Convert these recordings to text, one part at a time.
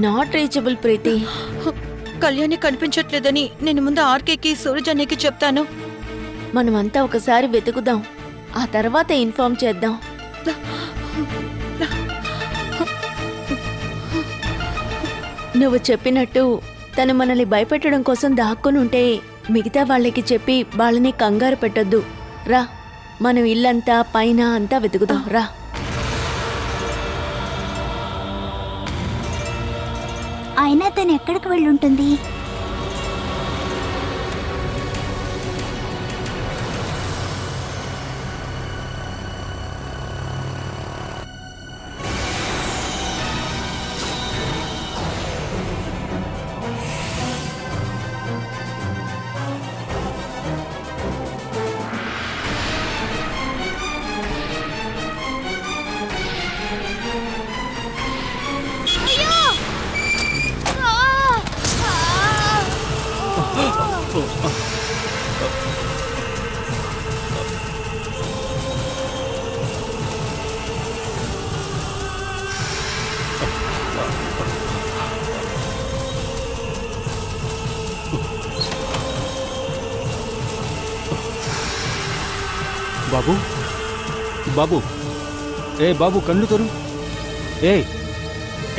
Not reachable ప్రీతి. కళ్యాణి కనిపించట్లేదని నేను ముందు ఆర్కేకి సూరజన్నకి చెప్తాను. మనమంతా ఒకసారి వెతుకుదాం, ఆ తర్వాత ఇన్ఫార్మ్ చేద్దాం. నువ్వు చెప్పినట్టు తను మనల్ని భయపెట్టడం కోసం దాక్కుని ఉంటే మిగతా వాళ్ళకి చెప్పి వాళ్ళని కంగారు పెట్టొద్దు. రా, మనం ఇల్లంతా పైన అంతా వెతుకుదాం. రా. అయినా తను ఎక్కడికి వెళ్ళుంటుంది? బాబు, బాబు, ఏ బాబు కళ్ళు తెరు. ఏ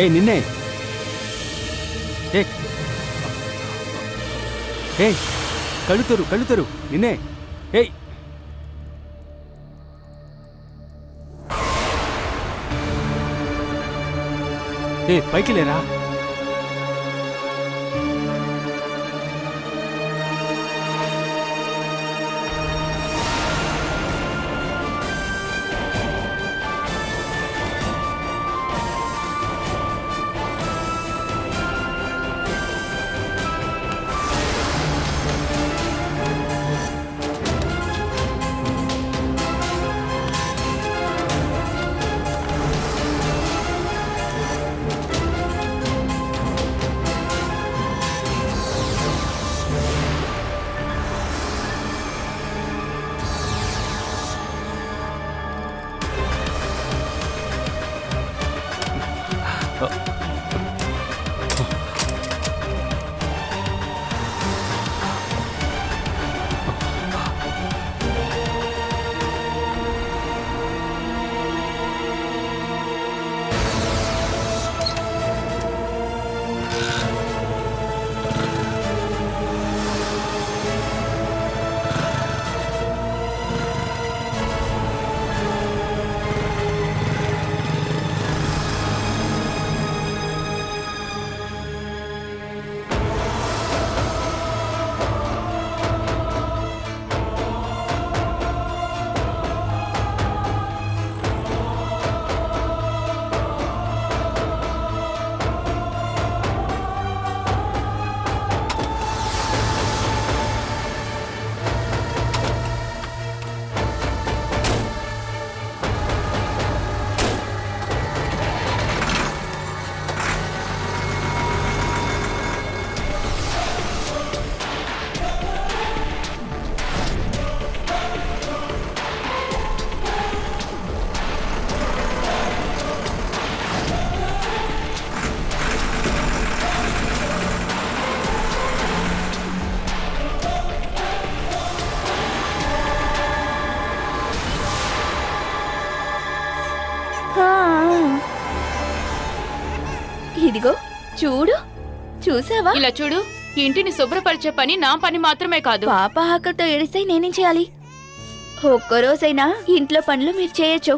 ఏ నిన్నే. ఏ ఏ కళ్ళు తెరు, కళ్ళు తెరు, నిన్నే. ఏ ఏ పైకి లేరా. ఇదిగో చూడు, చూసావా? ఇలా చూడు, ఇంటిని శుభ్రపరిచే పని నా పని మాత్రమే కాదు. పాప ఆకలితో ఏడిస్తే నేనేం చేయాలి? ఒక్కరోజైనా ఇంట్లో పనులు మీరు చేయొచ్చు.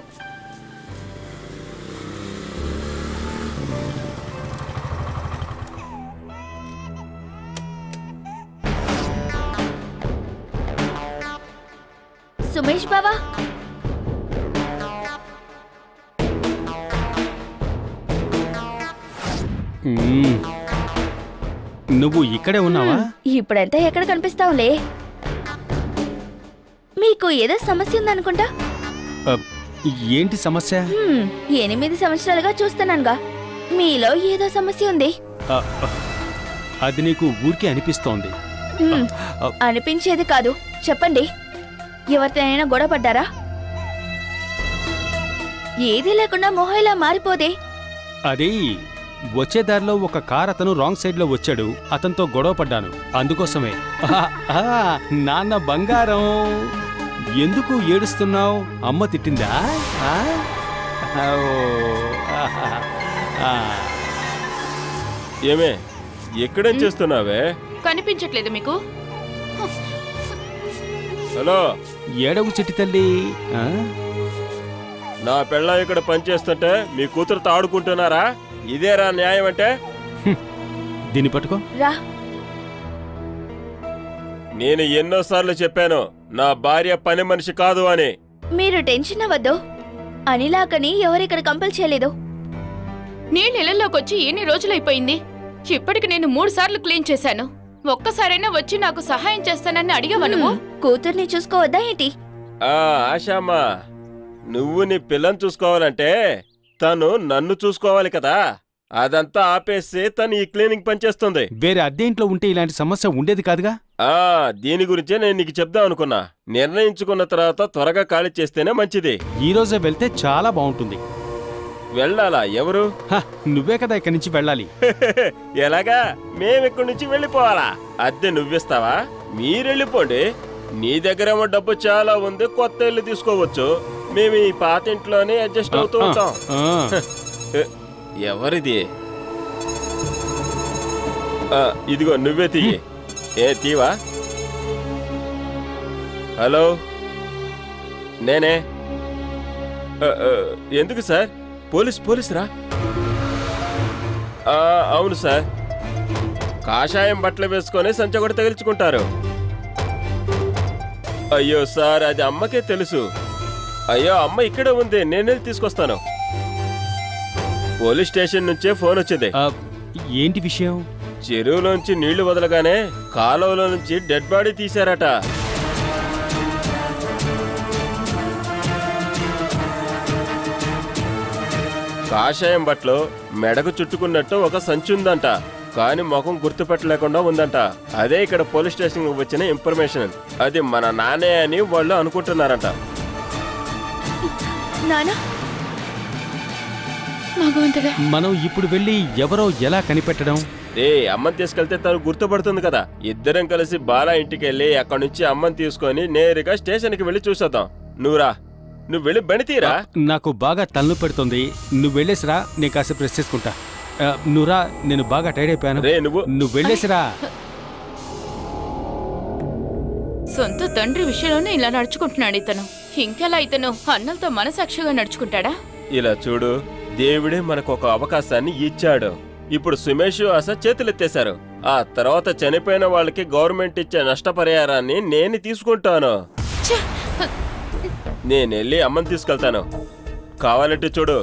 సుమేష్ బావా, నువ్వు ఇక్కడే ఉన్నావా? ఇప్పుడంతా ఎక్కడ కనిపిస్తావులే. మీకు ఏదో సమస్య ఉందనుకుంటా. ఏంటి సమస్య? 8 సంవత్సరాలుగా చూస్తున్నానుగా, మీలో ఏదో సమస్య ఉంది. అది నీకు ఊరికే అనిపిస్తోంది. అనిపించేది కాదు, చెప్పండి. ఎవరితోనైనా గొడవ పడ్డారా? ఏదీ లేకుండా మొహం ఇలా మారిపోదే. అది వచ్చే దారిలో ఒక కార్ అతను రాంగ్ సైడ్ లో వచ్చాడు. అతనితో గొడవ పడ్డాను. అందుకోసమే. నాన్న బంగారం, ఎందుకు ఏడుస్తున్నావు? అమ్మ తిట్టిందా? ఏమే, ఎక్కడేం చేస్తున్నావే? కనిపించట్లేదు మీకు? హలో, ఏడవు చిట్టి తల్లి. నా పెళ్ళ ఇక్కడ పనిచేస్తుంటే మీ కూతురుతో ఆడుకుంటున్నారా? ఇదేరా న్యాయం అంటే? దీన్ని పట్టుకో. రా. నేను ఎన్నోసార్లు చెప్పాను నా భార్య పని మనిషి కాదు అని. మీరు టెన్షన్ అవ్వద్దు. అనిలాకని ఎవరిక్కడ కంపెల్ చేయలేదు. నీళ్ళు ఇళ్లలోకి వచ్చి ఎన్ని రోజులైపోయింది? ఇప్పటికి నేను 3 సార్లు క్లీన్ చేశాను. ఒక్కసారైనా వచ్చి నాకు సహాయం చేస్తానని అడిగావా నువ్వు? కూతుర్ని చూసుకోవద్దా ఏంటి? ఆశామ్మా, నువ్వు నీ పిల్లని చూసుకోవాలంటే తను నన్ను చూసుకోవాలి కదా. అదంతా ఆపేసి తను ఈ క్లీనింగ్ పనిచేస్తుంది. వేరే అద్దె ఇంట్లో ఉంటే ఇలాంటి సమస్య ఉండేది కాదుగా. దీని గురించే నేను నీకు చెప్దాం అనుకున్నా. నిర్ణయించుకున్న తర్వాత త్వరగా ఖాళీ చేస్తేనే మంచిది. ఈ రోజే వెళ్తే చాలా బాగుంటుంది. వెళ్ళాలా? ఎవరు? నువ్వే కదా ఇక్కడి నుంచి వెళ్ళాలి. ఎలాగా? మేమిక్కడి నుంచి వెళ్ళిపోవాలా? అద్దె నువ్విస్తావా? మీరెళ్ళిపోండి. నీ దగ్గరేమో డబ్బు చాలా ఉంది, కొత్త ఇల్లు తీసుకోవచ్చు. మేము ఈ పాత ఇంట్లోనే అడ్జస్ట్ అవుతూ ఉంటాం. ఎవరిది? ఇదిగో నువ్వే తీయి. తీవా? హలో, నేనే. ఎందుకు సార్? పోలీసురా? అవును సార్. కాషాయం బట్టలు వేసుకొని సంచ కూడా తగిలించుకుంటారు. అయ్యో సార్, అది అమ్మకే తెలుసు. అయ్యో, అమ్మ ఇక్కడే ఉంది, నేనే తీసుకొస్తాను. పోలీస్ స్టేషన్ నుంచే ఫోన్ వచ్చింది. ఏంటి విషయం? చెరువులోంచి నీళ్లు వదలగానే కాలువలో నుంచి డెడ్ బాడీ తీశారట. కాషాయం బట్టలు మెడకు చుట్టుకున్నట్టు ఒక సంచి ఉందంట. కాని ముఖం గుర్తుపెట్టలేకుండా ఉందంట. అదే ఇక్కడ పోలీస్ స్టేషన్ వచ్చిన ఇన్ఫర్మేషన్. అది మన నానే అని వాళ్ళు అనుకుంటున్నారంట. మనం ఇప్పుడు వెళ్ళి ఎవరో ఎలా కనిపెట్టడం? అమ్మని తీసుకెళ్తే తను గుర్తుపడుతుంది కదా. ఇద్దరం కలిసి బాలా ఇంటికి వెళ్ళి అక్కడి నుంచి అమ్మని తీసుకొని నేరుగా స్టేషన్ కి వెళ్ళి చూసేద్దాం. నువ్వు వెళ్ళి బణితీరా. నాకు బాగా తలను పెడుతుంది. నువ్వు వెళ్ళేసిరా, నేను కాసేపు రెస్ట్ చేసుకుంటా. నువ్వురా, నేను బాగా టైర్డ్ అయిపోయాను. నువ్వు వెళ్ళేసిరా. సొంత తండ్రి విషయంలోనే ఇలా నడుచుకుంటున్నాడు ఇతను. ఇంకెలా ఇతను అన్నలతో మనసాక్షిగా నడుచుకుంటాడా? ఇలా చూడు, దేవుడే మనకు ఒక అవకాశాన్ని ఇచ్చాడు. ఇప్పుడు సుమేష్ ఆశ చేతులెత్తేశారు. ఆ తర్వాత చనిపోయిన వాళ్ళకి గవర్నమెంట్ ఇచ్చే నష్టపరిహారాన్ని నేను తీసుకుంటాను. నేనెళ్ళి అమ్మని తీసుకెళ్తాను. కావాలంటే చూడు,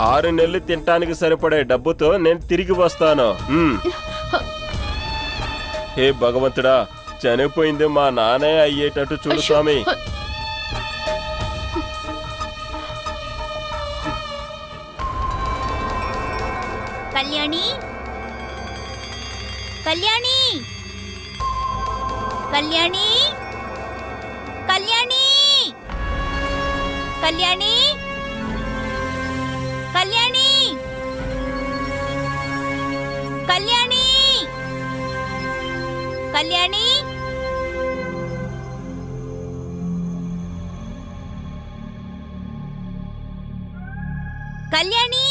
6 నెలలు తినటానికి సరిపడే డబ్బుతో నేను తిరిగి వస్తాను. హే భగవంతుడా, చనిపోయింది మా నానే అయ్యేటట్టు చూడు స్వామి. కళ్యాణి, కళ్యాణి, కళ్యాణి, కళ్యాణి, కళ్యాణి, కళ్యాణి, కళ్యాణి, కళ్యాణి, కళ్యాణి.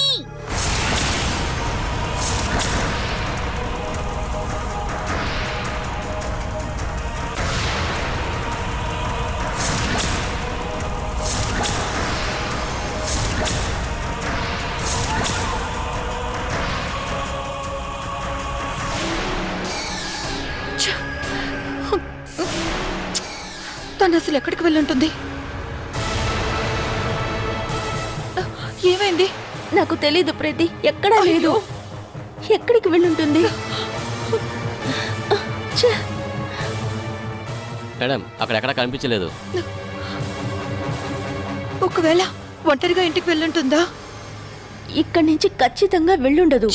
తను అసలు ఎక్కడికి వెళ్ళుంటుంది? ఏమైంది? నాకు తెలీదు ప్రీతి, ఎక్కడా లేదు. ఎక్కడికి వెళ్ళుంటుంది? మేడం, అక్కడెక్కడా కనిపించలేదు. ఒకవేళ ఒంటరిగా ఇంటికి వెళ్ళుంటుందా? ఇక్కడి నుంచి ఖచ్చితంగా వెళ్ళుండదు.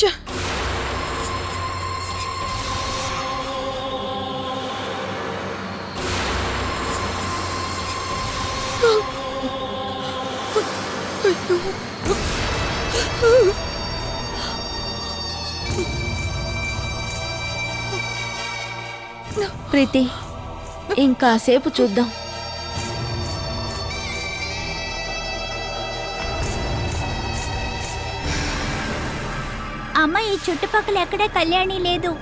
ప్రీతి ఇంకాసేపు చూద్దాం. అమ్మ, ఈ చుట్టుపక్కల ఎక్కడే కళ్యాణి లేదు.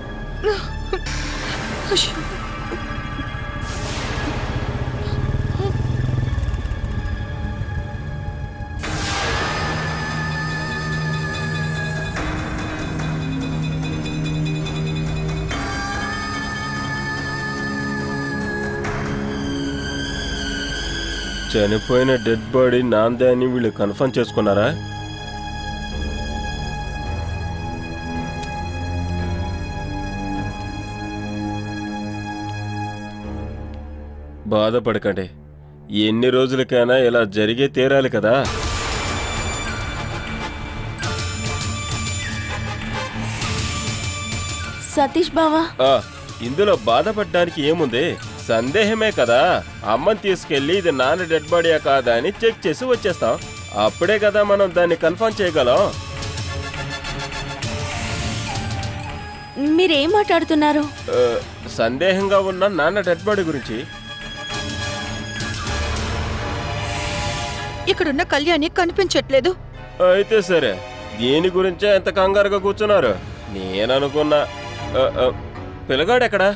చనిపోయిన డెడ్ బాడీ నాందే అని వీళ్ళు కన్ఫర్మ్ చేసుకున్నారా? బాధపడకండి, ఎన్ని రోజులకైనా ఇలా జరిగే తీరాలి కదా. సతీష్ బావా, ఇందులో బాధపడడానికి ఏముంది? సందేహమే కదా. అమ్మని తీసుకెళ్లి ఇది నాన్న డెడ్ బాడీయా కాదా అని చెక్ చేసి వచ్చేస్తాం. అప్పుడే కదా మనం దాన్ని కన్ఫర్మ్ చేయగలం. మీరేం మాట్లాడుతున్నారు? సందేహంగా ఉన్న నాన్న డెడ్ బాడీ గురించి. ఇక్కడున్న కళ్యాణి కనిపించట్లేదు. అయితే సరే, దీని గురించే ఎంత కంగారుగా కూర్చున్నారు? నేననుకున్నా పిల్లగాడెక్కడా?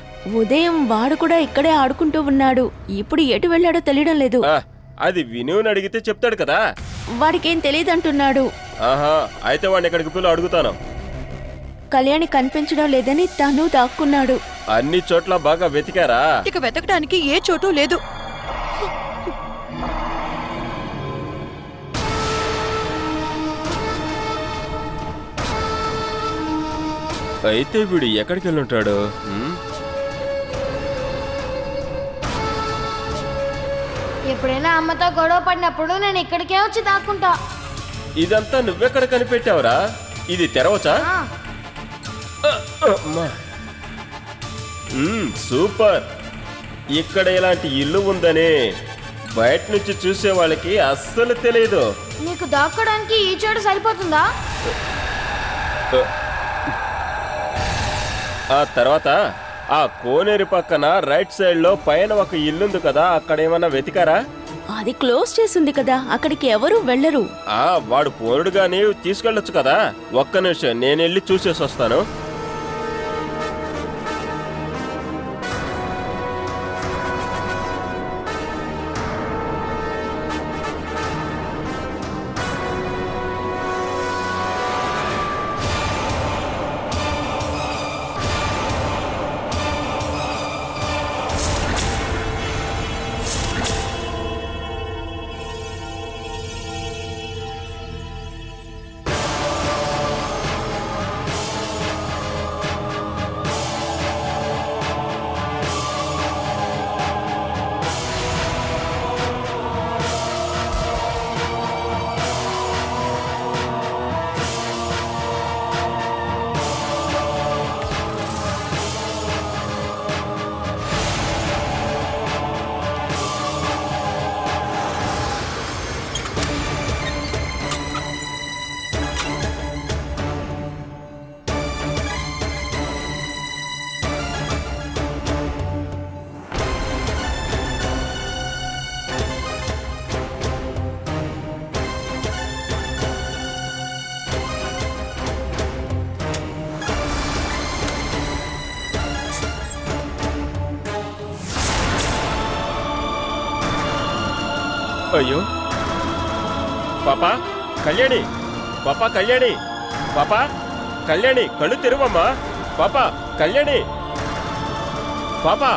ఉదయం వాడు కూడా ఇక్కడే ఆడుకుంటూ ఉన్నాడు. ఇప్పుడు ఎటు వెళ్ళాడో తెలియడం లేదు. అది వినుని అడిగితే చెప్తాడు కదా. వాడికేం తెలియదంటున్నాడు. ఆహా, అయితే వాడిని ఎక్కడికి పిల్ల అడుగుతాను. కళ్యాణి కనిపించడం లేదని తను దాక్కున్నాడు. అన్ని చోట్ల బాగా వెతికారా? ఇక వెతకడానికి ఏ చోటు లేదు. అయితే వీడు ఎక్కడికి వెళ్ళుంటాడు? ఎప్పుడైనా అమ్మతో గొడవ పడినప్పుడు నేను ఇక్కడికే వచ్చి దాక్కుంటా. ఇదంతా నువ్వెక్కడ కనిపెట్టావురా? ఇది తెరవచ్చా? సూపర్. ఇక్కడ ఇలాంటి ఇల్లు ఉందని బయట నుంచి చూసే వాళ్ళకి అస్సలు తెలియదు. నీకు దాక్కోడానికి ఈ చోటు సరిపోతుందా? ఆ తర్వాత ఆ కోనేరు పక్కన రైట్ సైడ్ లో పైన ఒక ఇల్లుంది కదా, అక్కడ ఏమన్నా వెతికారా? అది క్లోజ్ చేసింది కదా, అక్కడికి ఎవరు వెళ్ళరు. వాడు పోరుడుగాని తీసుకెళ్ళొచ్చు కదా. ఒక్క నిమిషం, నేను వెళ్ళి చూసేసి వస్తాను. అయ్యో, పాపా కళ్యాణి, పాపా కళ్యాణి, పాపా కళ్యాణి, కళ్ళు తెరువమ్మా. పాపా కళ్యాణి, పాపా.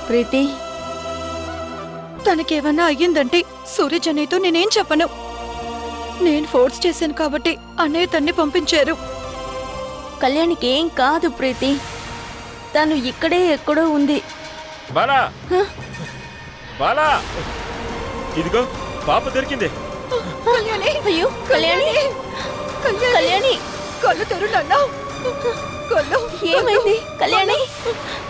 ప్రీతి, తనకేమన్నా అయ్యిందంటే సూర్యజనయ్యతో నేనేం చెప్పను. నేను ఫోర్స్ చేశాను కాబట్టి అన్నయ్య తన్ని పంపించారు. కళ్యాణికి ఏం కాదు ప్రీతి. తను ఇక్కడే ఎక్కడో ఉంది. బాలా బాలా, ఇదిగో పాప దొరికింది. కళ్యాణి అయ్యో కళ్యాణి, కళ్యాణి కళ్ళు తెరు నాన్న. కళ్ళు ఏమైంది కళ్యాణి?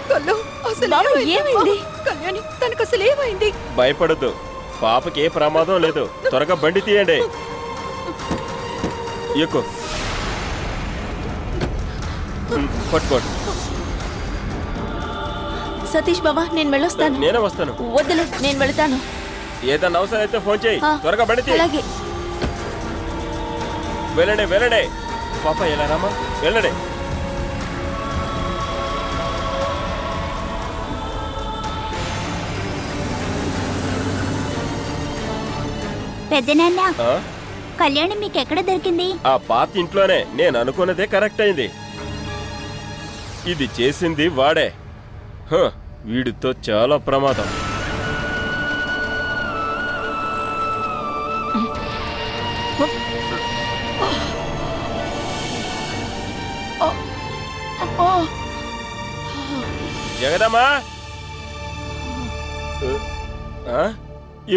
కళ్ళు అసలు బావ, ఏమైంది? కళ్యాణి తనకు అసలు ఏమైంది? భయపడద్దు, పాపకి ఏ ప్రమాదం లేదు. త్వరగా బండి తీయండి. ఎక్కు, పట్టుకోండి. సతీష్ బాబా, నేను వెళ్ళొస్తాను. నేనే వస్తాను. వద్దులే, నేను వెళ్తాను. ఏదన్నా అవసరం అయితే ఫోన్ చేయి. ఆ, త్వరగా బండి తీ. అలాగే. వెళ్ళండి వెళ్ళండి. పాప ఎలా రామా, వెళ్ళండి. పెద్దనాన్న, ఆ? కళ్యాణి మీకు ఎక్కడ దొరికింది? ఆ పాత ఇంట్లోనే. నేను అనుకున్నదే కరెక్ట్ అయింది. ఇది చేసింది వాడే. వీడితో చాలా ప్రమాదం. జగదమ్మా,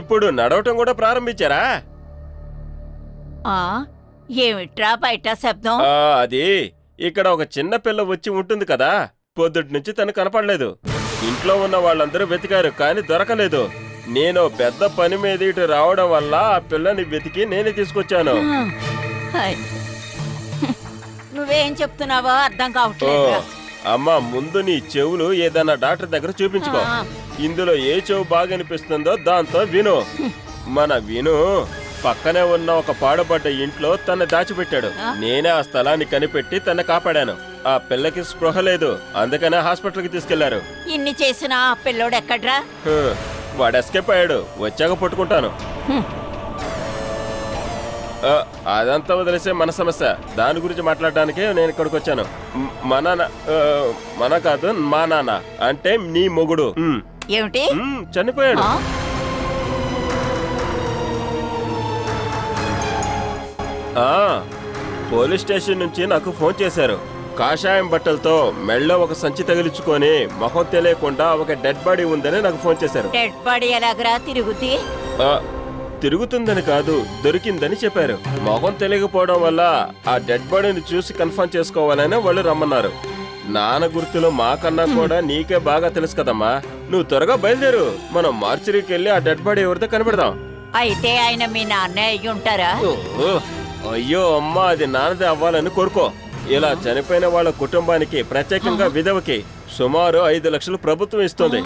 ఇప్పుడు నడవటం కూడా ప్రారంభించారా? ఏమిట్రా బయట శబ్దం? అది ఇక్కడ ఒక చిన్న పిల్ల వచ్చి ఉంటుంది కదా, పొద్దుటి నుంచి తను కనపడలేదు. ఇంట్లో ఉన్న వాళ్ళందరూ వెతికారు కానీ దొరకలేదు. నేను పెద్ద పని మీద ఇటు రావడం వల్ల ఆ పిల్లని వెతికి నేనే తీసుకొచ్చాను. నువ్వేం చెప్తున్నావో అర్థం కావట్లేదు. అమ్మా, ముందు నీ చెవులు ఏదన్నా డాక్టర్ దగ్గర చూపించుకో. ఇందులో ఏ చెవు బాగా అనిపిస్తుందో దాంతో విను. మన విను పక్కనే ఉన్న ఒక పాడుపడ్డ ఇంట్లో తన దాచిపెట్టాడు. నేనే ఆ స్థలాన్ని కనిపెట్టి తన కాపాడాను. ఆ పిల్లకి స్పృహ లేదు, అందుకనే హాస్పిటల్కి తీసుకెళ్లారు. ఇన్ని చేసిన ఆ పిల్లోడు ఎక్కడ్రా? వాడు ఎస్కేప్ అయ్యాడు. వచ్చాక పట్టుకుంటాను. అదంతా వదిలేసే మన సమస్య. దాని గురించి మాట్లాడడానికే నేను ఇక్కడికి వచ్చాను. మన కాదు, మా నాన్న అంటే నీ మొగుడు ఏమిటి చనిపోయాడు. పోలీస్ స్టేషన్ నుంచి నాకు ఫోన్ చేశారు. కాషాయం బట్టలతో మెళ్ళ ఒక సంచి తగిలించుకొని మొహం తెలియకుండా ఒక డెడ్ బాడీ ఉందని నాకు ఫోన్ చేశారు. Dead body ఎలాగరా తిరుగుద్ది? తిరుగుతుందని కాదు, దొరికిందని చెప్పారు. మొహం తెలియకపోవడం వల్ల ఆ డెడ్ బాడీని చూసి కన్ఫర్మ్ చేసుకోవాలని వాళ్ళు రమ్మన్నారు. నాన్న గుర్తులు మాకన్నా కూడా నీకే బాగా తెలుసు కదమ్మా. నువ్వు త్వరగా బయలుదేరు. మనం మార్చిరీకి వెళ్ళి ఆ డెడ్ బాడీ ఎవరితో కనబడదాం. అయితే ఆయన మీ నాన్న అయ్యి ఉంటారా? అయ్యో అమ్మా, అది నాన్నదే అవ్వాలని కోరుకో. ఇలా చనిపోయిన వాళ్ళ కుటుంబానికి, ప్రత్యేకంగా విధవకి సుమారు 5 లక్షలు ప్రభుత్వం ఇస్తుంది.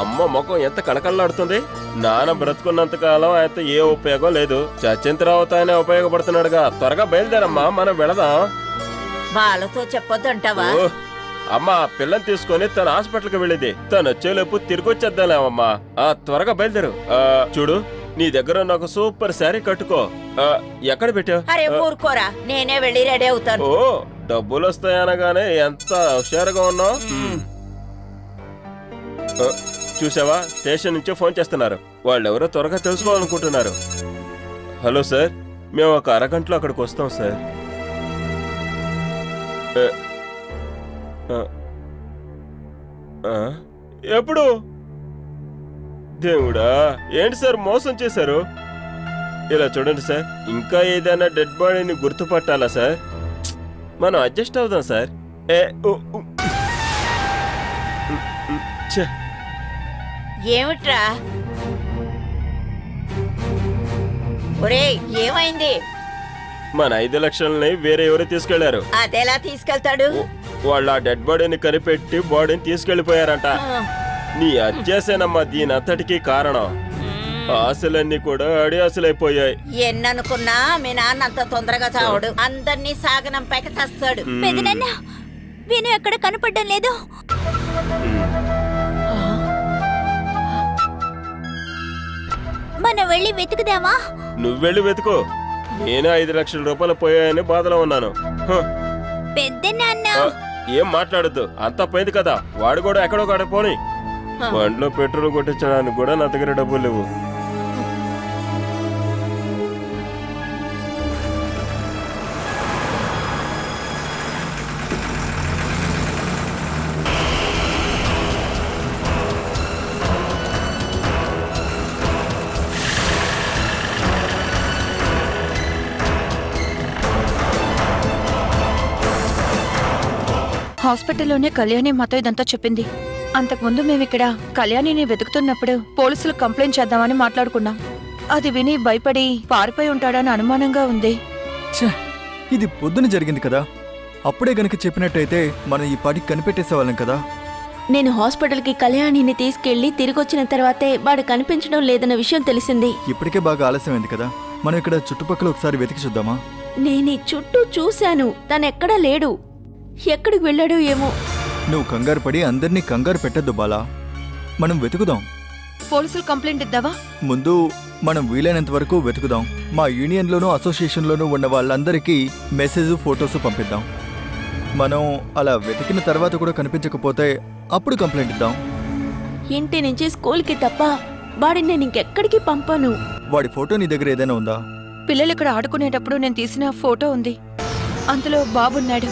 అమ్మ ముఖం ఎంత కళకళలాడుతుంది. నాన్న బ్రతుకున్నంత కాలం అయితే ఏ ఉపయోగం లేదు. చచ్చిన తర్వాత ఆయన ఉపయోగపడుతున్నాడుగా. త్వరగా బయలుదేరమ్మా, మనం వెళదాం. వాళ్ళతో చెప్పొద్దంటావా? అమ్మా, పిల్లని తీసుకొని తన హాస్పిటల్కి వెళ్ళింది. తను వచ్చేలోపు తిరిగి వచ్చేద్దాంలేమమ్మా. త్వరగా బయలుదేరు. చూడు, నీ దగ్గర నాకు సూపర్ శారీ కట్టుకో. ఎక్కడ పెట్టావు? అరే ఊరుకోరా, నేనే వెళ్ళి రెడీ అవుతాను. డబ్బులు వస్తాయనగానే ఎంత హుషారుగా ఉన్నావు. చూసావా, స్టేషన్ నుంచి ఫోన్ చేస్తున్నారు. వాళ్ళెవరో త్వరగా తెలుసుకోవాలనుకుంటున్నారు. హలో సార్, మేము ఒక అరగంటలో అక్కడికి వస్తాం సార్. ఎప్పుడు? దేవుడా, ఏంటి సార్ మోసం చేశారు? ఇలా చూడండి సార్, ఇంకా ఏదైనా డెడ్ బాడీని గుర్తుపట్టాలా సార్? మనం అడ్జస్ట్ అవుదాం సార్. ఏమిట్రా? ఒరేయ్, ఏమైంది? మన 5 లక్షలని వేరే ఎవరు తీసుకెళ్లారు. అదెలా తీసుకెళ్తాడు? వాళ్ళు ఆ డెడ్ బాడీని కనిపెట్టి బాడీని తీసుకెళ్లిపోయారంట. నీ అత్యాసేనమ్మా దీని అంతటికీ కారణం. ఆశలన్నీ కూడా అడియాసలైపోయాయి. ఎన్ననుకున్నా మీ నాన్న అంత తొందరగా చావడు. అందరినీ సాగనంపాక చస్తాడు. పెదనాన్న, విను ఎక్కడ కనపడడం లేదు. మనం వెళ్ళి వెతుకుదామా? నువ్వెళ్ళి వెతుకో. నేను 5 లక్షల రూపాయలు పోయాయని బాధలో ఉన్నాను. పెద్దనాన్న, ఏం మాట్లాడద్దు, అంతా పోయింది కదా. వాడు కూడా ఎక్కడో కాడ పోని. బండ్లో పెట్రోల్ కొట్టించడానికి కూడా నా దగ్గర డబ్బులు లేవు. హాస్పిటల్లోనే కళ్యాణి మాతో ఇదంతా చెప్పింది. అంతకుముందు మేమిక్కడ కళ్యాణిని వెతుకుతున్నప్పుడు పోలీసులు కంప్లైంట్ చేద్దామని మాట్లాడుకున్నాం. అది విని భయపడి పారిపోయి ఉంటాడని అనుమానంగా ఉంది. ఛే, ఇది పొద్దున జరిగింది కదా. అప్పుడే గనక చెప్పినట్టయితే మనం ఈ పాటికి కనిపెట్టేసేవాళ్ళం కదా. నేను హాస్పిటల్కి కళ్యాణిని తీసుకెళ్లి తిరిగొచ్చిన తర్వాతే వాడు కనిపించడం లేదన్న విషయం తెలిసింది. ఇప్పటికే బాగా ఆలస్యమైంది కదా. మనం ఇక్కడ చుట్టుపక్కల ఒకసారి వెతికి చూద్దామా? నేను చుట్టూ చూశాను, తనెక్కడా లేడు. ఎక్కడికి వెళ్ళాడో ఏమో. నువ్వు కంగారు పడి అందరినీ కంగారు పెట్టద్దు బాలా. మనం వెతుకుదాం. పోలీసులు కంప్లైంట్ ఇద్దావా? ముందు మనం వీలైనంత వరకు వెతుకుదాం. మా యూనియన్లోనూ అసోసియేషన్లోనూ ఉన్న వాళ్ళందరికీ మెసేజ్ ఫొటోస్ పంపిద్దాం. మనం అలా వెతికిన తర్వాత కూడా కనిపించకపోతే అప్పుడు కంప్లైంట్ ఇద్దాం. ఇంటి నుంచి స్కూల్కి తప్ప వాడిని నేను ఇంకెక్కడికి పంపాను. వాడి ఫోటో నీ దగ్గర ఏదైనా ఉందా? పిల్లలు ఇక్కడ ఆడుకునేటప్పుడు నేను తీసిన ఫోటో ఉంది. అందులో బాబున్నాడు.